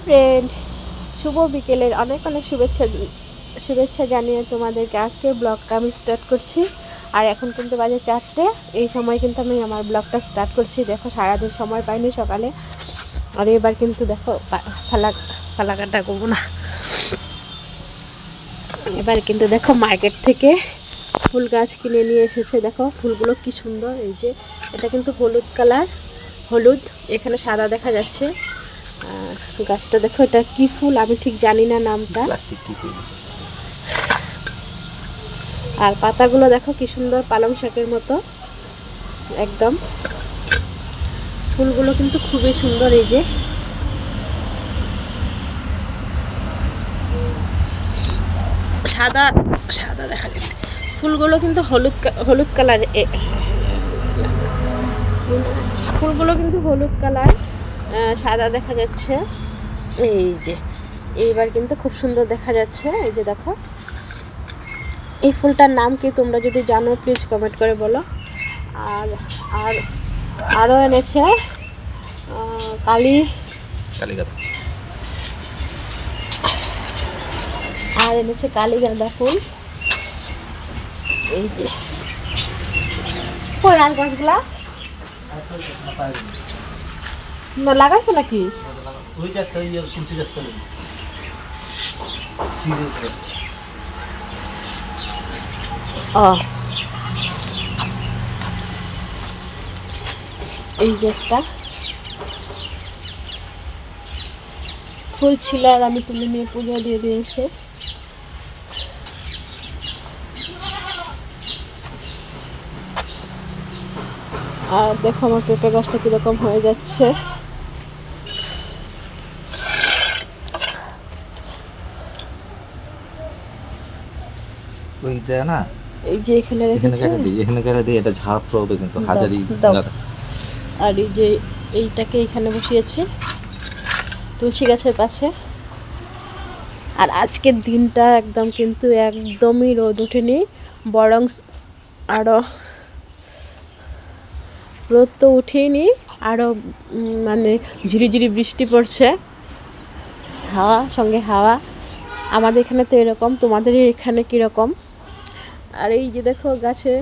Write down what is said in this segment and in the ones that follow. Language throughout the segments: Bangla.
ফ্রেন্ড, শুভ বিকেলের অনেক অনেক শুভেচ্ছা জানিয়ে তোমাদেরকে আজকের ব্লগটা আমি স্টার্ট করছি। আর এখন কিন্তু বাজে 4টে। এই সময় কিন্তু আমি আমার ব্লগটা স্টার্ট করছি। দেখো সারাদিন সময় পাইনি সকালে। আর এবার কিন্তু দেখো ফালাকাটা করবো না। এবার কিন্তু দেখো মার্কেট থেকে ফুল গাছ কিনে নিয়ে এসেছে। দেখো ফুলগুলো কি সুন্দর। এই যে এটা কিন্তু হলুদ কালার, হলুদ, এখানে সাদা দেখা যাচ্ছে। আর গাছটা দেখো, এটা কি ফুল আমি ঠিক জানি না নামটা। আর পাতাগুলো দেখো কি সুন্দর, পালং শাকের মতো একদম। ফুলগুলো কিন্তু খুবই সুন্দর। এই যে সাদা সাদা দেখা যাচ্ছে। ফুলগুলো কিন্তু হলুদ কালার। ফুলগুলো কিন্তু হলুদ কালার, সাদা দেখা যাচ্ছে। এই যে এইবার কিন্তু খুব সুন্দর দেখা যাচ্ছে। এই যে দেখো, এই ফুলটার নাম কি তোমরা যদি জানো প্লিজ কমেন্ট করে বলো। আর আর আরও এনেছে আর এনেছে কালী গাঁদা ফুল। এই যে কই আর গাছগুলা না লাগাইছো নাকি? এই যে একটা ফুল ছিল আর আমি তুলে নিয়ে পুজো দিয়ে দিয়েছি। আর দেখো আমার পেঁপে গাছটা কিরকম হয়ে যাচ্ছে। ওইটা না, এই যে এখানে রেখেছি, এখানে কেটে দিই, এটা ঝাড় হবে কিন্তু হাজারি। আর এই যে এইটাকে এখানে বসিয়েছি তুলসী গাছের পাশে। আর আজকের দিনটা একদম কিন্তু একদমই রোদ ওঠেনি, বরং আরও রোদ তো উঠেইনি, আরও মানে ঝিরিঝিরি বৃষ্টি পড়ছে, হাওয়া সঙ্গে হাওয়া। আমাদের এখানে তো এরকম, তোমাদের এখানে কীরকম? আর এই যে দেখো গাছে,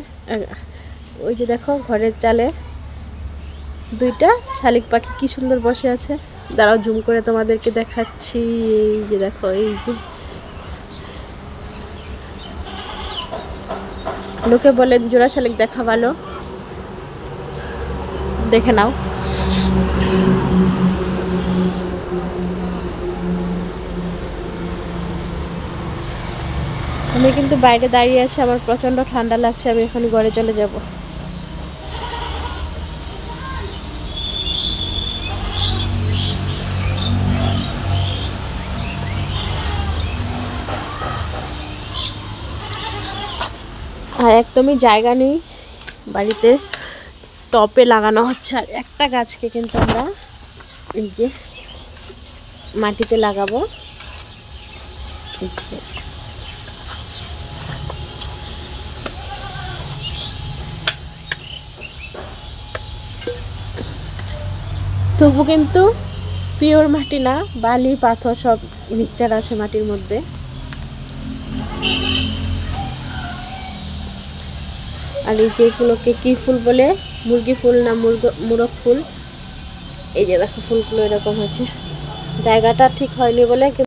ওই যে দেখো ঘরের চালে দুইটা শালিক পাখি কি সুন্দর বসে আছে। দাঁড়াও জুম করে তোমাদেরকে দেখাচ্ছি। এই যে দেখো, এই যে লোকে বলে জোড়া শালিক দেখা ভালো, দেখে নাও। আমি কিন্তু বাইরে দাঁড়িয়ে আছি, আমার প্রচণ্ড ঠান্ডা লাগছে। আমি এখন ঘরে চলে যাব। আর একদমই জায়গা নেই বাড়িতে, টপে লাগানো হচ্ছে। আর একটা গাছকে কিন্তু আমরা এই যে মাটিতে লাগাবো। তবু কিন্তু পিওর মাটি না, বালি পাথর সব মিক্সচার আছে মাটির মধ্যে। আর এই যেগুলোকে কি ফুল বলে, মুরগি ফুল না মুরগ ফুল। এই যে দেখো ফুলগুলো এরকম হয়েছে, জায়গাটা ঠিক হয়নি বলে